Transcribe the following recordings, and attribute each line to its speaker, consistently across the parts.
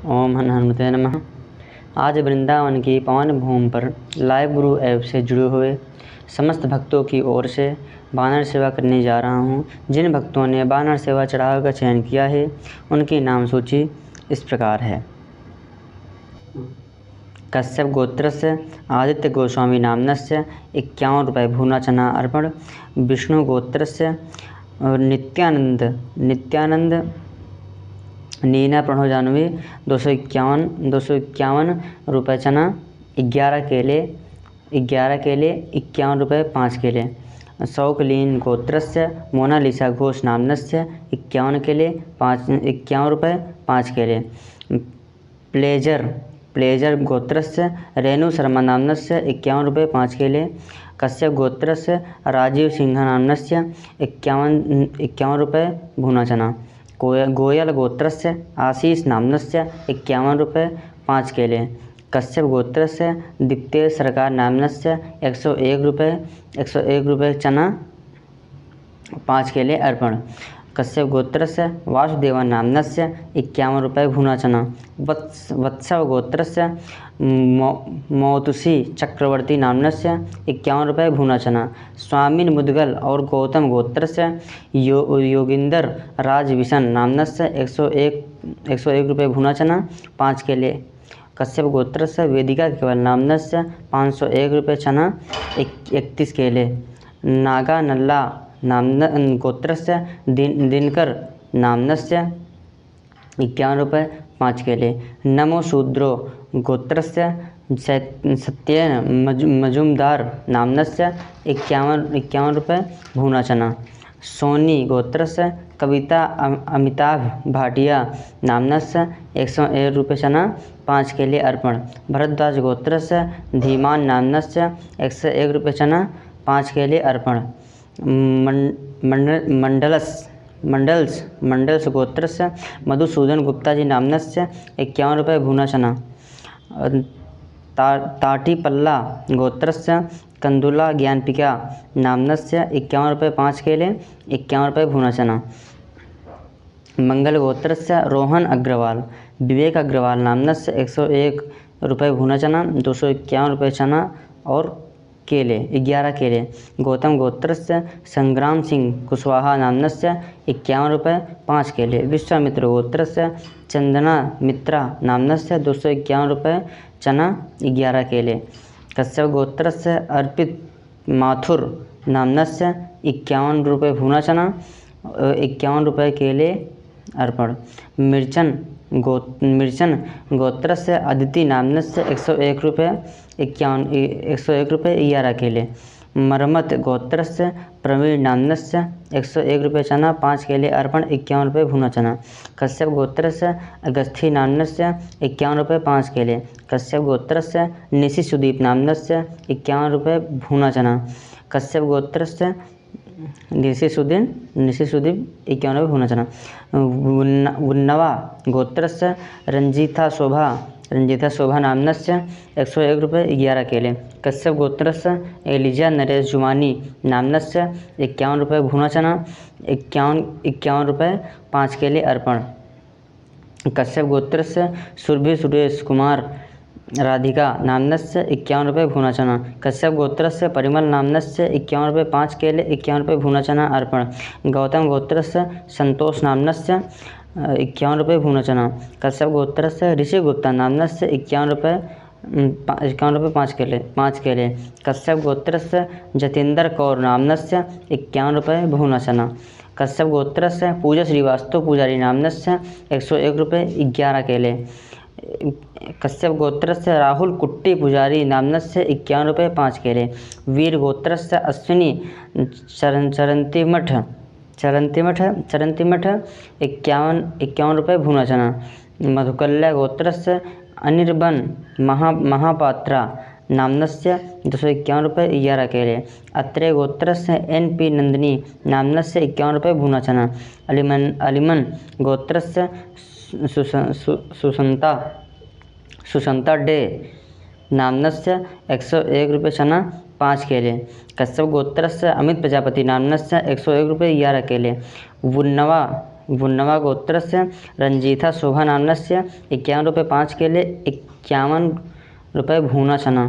Speaker 1: ओम हनुमते नमः। आज वृंदावन की पावन भूमि पर लाइव गुरु ऐप से जुड़े हुए समस्त भक्तों की ओर से वानर सेवा करने जा रहा हूँ। जिन भक्तों ने वानर सेवा चढ़ावे का चयन किया है उनकी नाम सूची इस प्रकार है। कश्यप गोत्रस्य आदित्य गोस्वामी नामनस्य 51 रुपये भूना चना अर्पण। विष्णु गोत्रस्य नित्यानंद नीना प्रणो जानवी 251 रुपये चना। 11 केले 51 रुपये 5 केले। शौकलीन गोत्रस्य मोनालिसा घोष नामनस्य 51 केले 51 रुपये 5 केले। प्लेजर गोत्रस्य रेणु शर्मा नामनस्य 51 रुपये 5 केले। कश्यप गोत्रस्य राजीव सिंह नामनस्य 51 रुपये भुना चना। गोयल गोत्रस्य आशीष नामनस्य 51 रुपये 5 केले। कश्यप गोत्रस्य दीप्तेश सरकार नामनस्य 101 रुपये चना 5 केले अर्पण। कश्यप गोत्रस्य वासुदेवा नामनस्य 51 रुपये भुना चना। वत्सव गोत्रस्य मौतुसी चक्रवर्ती नामनस्य 51 रुपये भुना चना। स्वामिन मुदगल और गौतम गोत्रस्य योगिंदर राजविशन नामनस्य 101 रुपये भुना चना 5 केले। कश्यप गोत्रस्य वेदिका केवल नामनस्य 501 रुपये चना 31 केले। नागा नल्ला गोत्रस्य दिनकर नामनस्य 51 रुपये 5 केले। नमो शूद्रो गोत्रस्य सत्येन मजुमदार नामनस्य 51 रुपये भुना चना। सोनी गोत्रस्य कविता अमिताभ भाटिया नामनस्य 101 रुपये चना 5 केले अर्पण। भरद्वाज गोत्रस्य धीमान नामनस्य 101 रुपये चना 5 केले अर्पण। मंडल्स गोत्रस्य मधुसूदन गुप्ता जी नामनस्य 51 रुपये भुना चना। ताटीपल्ला गोत्रस्य कंदुला ज्ञानपिका नामनस्य 51 रुपये 5 केले 51 रुपये भुना चना। मंगल गोत्रस्य रोहन अग्रवाल विवेक अग्रवाल नामनस्य 101 रुपये भुना चना 251 रुपये चना और केले 11 केले। गौतम गोत्रस्य संग्राम सिंह कुशवाहा नामनस्य 51 रुपये 5 केले। विश्वामित्र गोत्रस्य चंदना मित्रा नामनस्य 251 रुपये चना 11 केले। कश्यप गोत्रस्य अर्पित माथुर नामनस्य 51 रुपये भुना चना 51 रुपये केले अर्पण। मिर्चन गोत्रस्य अदिति नामनस्य 101 रुपये 11 केले। मरमत गोत्रस्य प्रवीण नामनस्य 101 रुपये चना 5 केले अर्पण 51 रुपये भुना चना। कश्यप गोत्रस्य अगस्थी नामनस्य 51 रुपये 5 केले। कश्यप गोत्रस्य निशि सुदीप नामनस्य 51 रुपये भुना चना। कश्यप गोत्रस्य निशि सुदीप 51 रुपये भुना चना। उन्नवा गोत्रस्य रंजीता शोभा नामनस्य 101 रुपये 11 केले। कश्यप गोत्रस्य एलिजा नरेश जुमानी नामनस्य 51 रुपये भुना चना 51 रुपये 5 केले अर्पण। कश्यप गोत्रस्य सुरभि सुरेश कुमार राधिका नामनस्य 51 रुपये भुना चना। कश्यप गोत्रस्य परिमल नामनस्य 51 रुपये 5 केले 51 रुपये भुना चना अर्पण। गौतम गोत्रस्य संतोष नामनस्य 51 रुपये भुना चना। कश्यप गोत्रस्य ऋषि गुप्ता नामनस्य 51 रुपये 5 केले। कश्यप गोत्रस्य जतेंद्र कौर नामनस्य 51 रुपये भुना चना। कश्यप गोत्रस्य पूजा श्रीवास्तव पुजारी नामनस्य 101 रुपये 11 केले। कश्यप गोत्रस्य राहुल कुट्टी पुजारी नामनस्य 51 रुपये 5 केले। वीर गोत्रस्य अश्विनी चरंतीमठ 51 रुपये भुना चना। मधुकल्या गोत्रस्य अनिर्बन महापात्रा नामनस्य 251 रुपये 11 केले। अत्रेय गोत्रस्य NP नंदिनी नामनस्य 51 रुपये भुना चना। अलिमन गोत्रस्य सुसंता डे नामनस्य 101 रुपये चना 5 केले। कश्यप गोत्रस्य अमित प्रजापति नामनस्य 101 रुपये 11 केले। वुन्नवा गोत्रस्य रंजीथा शोभा नाम्नस्य 51 रुपये 5 केले 51 रुपये भूना चना।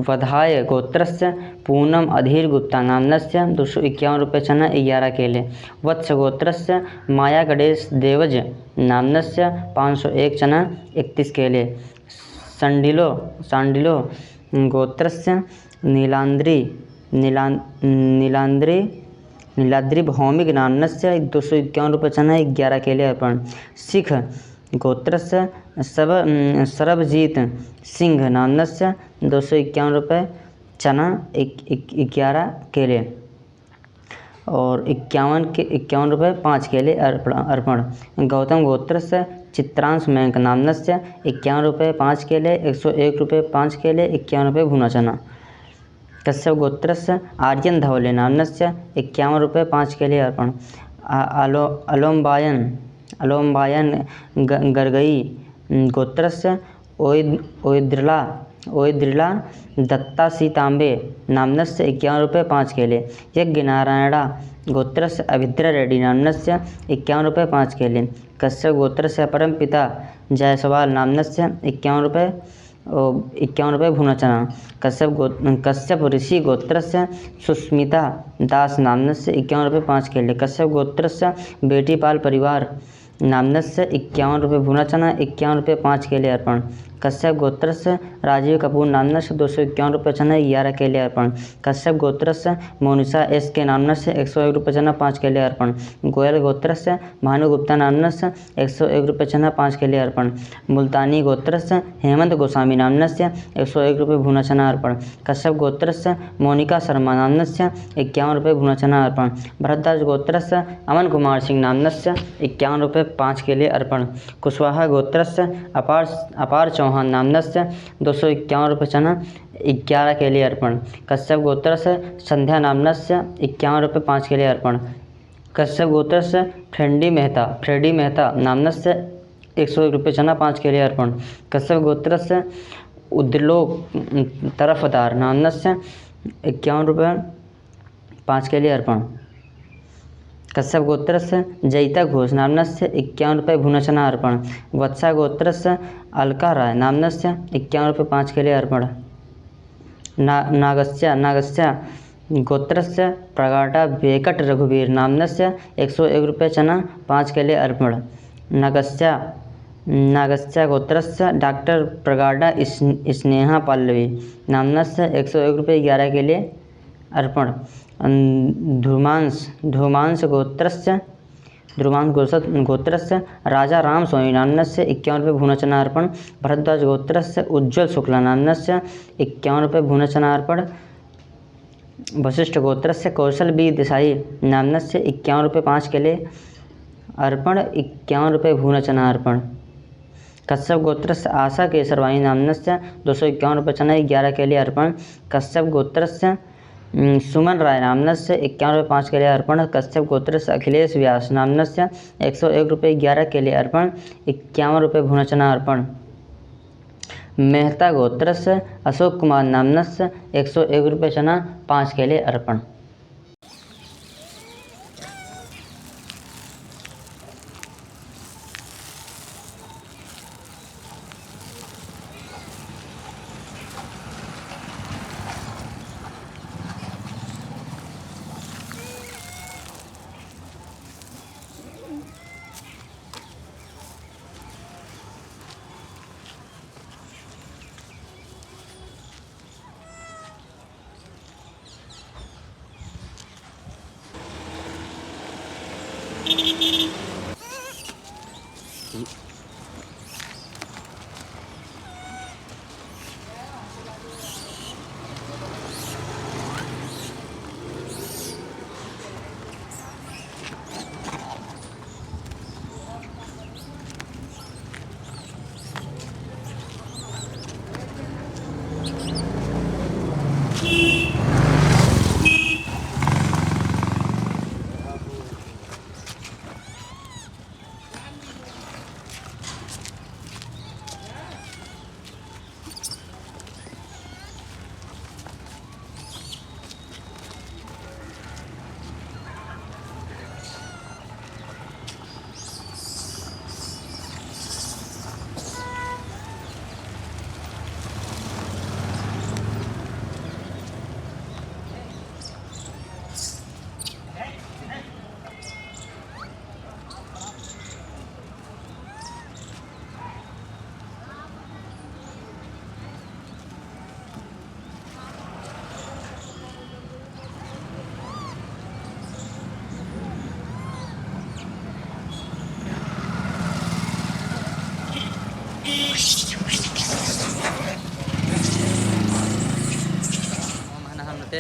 Speaker 1: वधाय गोत्रस्य पूनम अधीर गुप्ता नाम्नस्य 251 रुपये चना 11 केले। वत्स गोत्रस्य माया गणेश देवज नाम्नस्य 501 चना 31 केले। सांडिलो गोत्रस्य नीलाद्रि भौमिक नाम्नस्य 251 रुपये चना 11 केले अर्पण। सिख गोत्रस्य सरबजीत सिंह नाम्नस्य 251 रुपये चना 11 केले और 51 रुपये 5 केले अर्पण। गौतम गोत्रस्य चित्रांश मयंक नाम्नस्य 51 रुपये 5 केले 101 रुपये 5 केले 51 रुपये भुना चना। कश्यप गोत्रस्य आर्यन धवले नाम्नस्य 51 रुपये 5 केले अर्पण। अलोम्बायन गरगई गोत्रस्य ओयद्रिला दत्ता सीतांबे नाम्नस्य 51 रुपये 5 केले। यज्ञ नारायणा गोत्रस्य अभिद्रा रेड्डी नाम्नस्य 51 रुपये 5 केले। कश्यप गोत्रस्य परमपिता जायसवाल नाम्नस्य 51 रुपये भुना चना। कश्यप ऋषि गोत्रस्य सुस्मिता दास नाम्नस्य 51 रुपये 5 केले। कश्यप गोत्रस्य बेटीपाल परिवार नाम्नस्य 51 रुपये भुना चना 51 रुपये 5 केले अर्पण। कश्यप गोत्रस्य राजीव कपूर नाम्नस्य 251 रुपये चना 11 केले अर्पण। कश्यप गोत्रस्य मोनिशा एस के नाम्नस्य 101 रुपये चना 5 केले अर्पण। गोयल गोत्रस्य भानुगुप्ता नाम्नस्य 101 रुपये चना 5 केले अर्पण। मुल्तानी गोत्रस्य हेमंत गोस्वामी नाम्नस्य 101 रुपये भुना चना अर्पण। कश्यप गोत्रस्य मोनिका शर्मा नाम्नस्य 51 रुपये भुना चना अर्पण। भरद्वाज गोत्रस्य अमन कुमार सिंह नाम्नस्य 51 रुपये 5 केले अर्पण। कुशवाहा गोत्रस्य अपार चौहान नाम्नस्य 251 रुपये चना 11 केले अर्पण। कश्यप गोत्रस्य संध्या नाम्नस्य 51 रुपये 5 केले अर्पण। कश्यप गोत्रस्य फ्रेडी मेहता नाम्नस्य 101 रुपये चना 5 केले अर्पण। कश्यप गोत्रस्य उद्लोक तरफदार नाम्नस्य 51 रुपये 5 केले अर्पण। कश्यप गोत्रस्य जयिता घोष नाम्नस्य 51 रुपये भुना चना अर्पण। वत्सा गोत्रस्य अलका राय नाम्नस्य 51 रुपये 5 केले अर्पण। नागस्य गोत्रस्य प्रगाटा वेकट रघुवीर नाम्नस्य 101 रुपये चना 5 केले अर्पण। नागस्य गोत्रस्य डॉक्टर प्रगाटा स्नेहा पल्लवी नाम्नस्य 101 रुपये 11 केले अर्पण। ध्रुमांस गोत्रस्य राजा राम स्वामी नाम्नस्य 51 रुपये भुना चना अर्पण। भरद्वाज गोत्रस्य उज्ज्वल शुक्ला नाम्नस्य 51 रुपये भुना चना अर्पण। वशिष्ठ गोत्रस्य कौशल बी देसाई नाम्नस्य 51 रुपये 5 केले अर्पण 51 रुपये भुना चना अर्पण। कश्यप गोत्रस्य आशा केसरवाणी नाम्नस्य 251 रुपये चना 11 केले अर्पण। कश्यप गोत्रस्य सुमन राय नाम्नस्य 51 रुपये 5 केले अर्पण। कश्यप गोत्रस्य अखिलेश व्यास नाम्नस्य 101 रुपये 11 केले अर्पण 51 रुपये भुना चना अर्पण। मेहता गोत्रस्य अशोक कुमार नाम्नस्य 101 रुपये चना 5 केले अर्पण।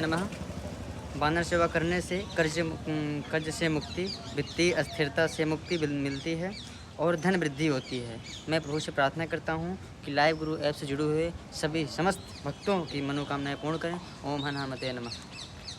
Speaker 1: नमः। वानर सेवा करने से कर्ज से मुक्ति, वित्तीय अस्थिरता से मुक्ति मिलती है और धन वृद्धि होती है। मैं प्रभु से प्रार्थना करता हूँ कि लाइव गुरु ऐप से जुड़े हुए सभी समस्त भक्तों की मनोकामनाएं पूर्ण करें। ओम हनुमते नमः।